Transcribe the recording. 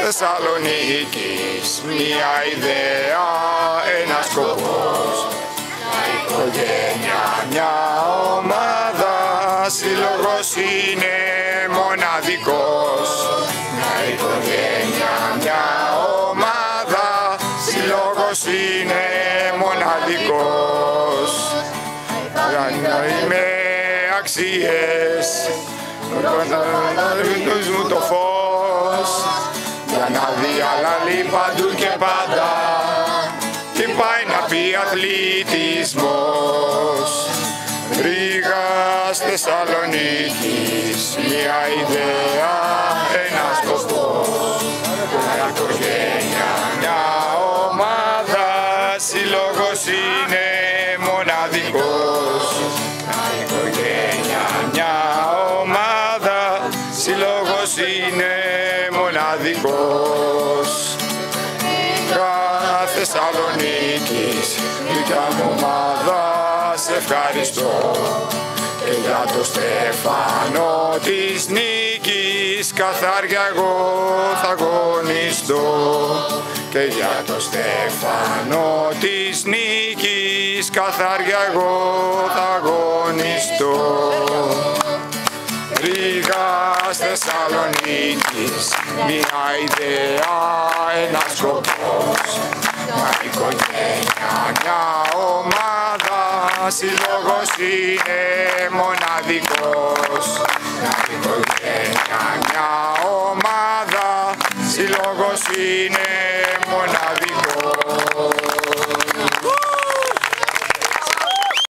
Θεσσαλονίκης, μια ιδέα, ένας σκοπός. Μια οικογένεια, μια ομάδα, σύλλογος είναι μοναδικός. Μια οικογένεια, μια ομάδα, σύλλογος είναι μοναδικός. Με αξίες, μου το φως, για να διαλαλεί παντού και πάντα τι πάει να πει αθλητισμός. Ρήγας, Θεσσαλονίκης, μια ιδέα, ένας σκοπός. Μια οικογένεια, μια ομάδα, σύλλογος είναι μοναδικός. Μια οικογένεια, μια ομάδα, σύλλογος είναι μοναδικός. Θεσσαλονίκης, δικιά μου ομάδα, σε ευχαριστώ. Και για το Στέφανο της νίκης, καθάρια εγώ θα αγωνιστώ. Και για το Στέφανο της νίκης, καθάρια εγώ θα αγωνιστώ. Ρήγας, Θεσσαλονίκης, μια ιδέα, ένας σκοπός. Μια οικογένεια, μια ομάδα, σύλλογος είναι μοναδικός. Μια οικογένεια, μια ομάδα, σύλλογος είναι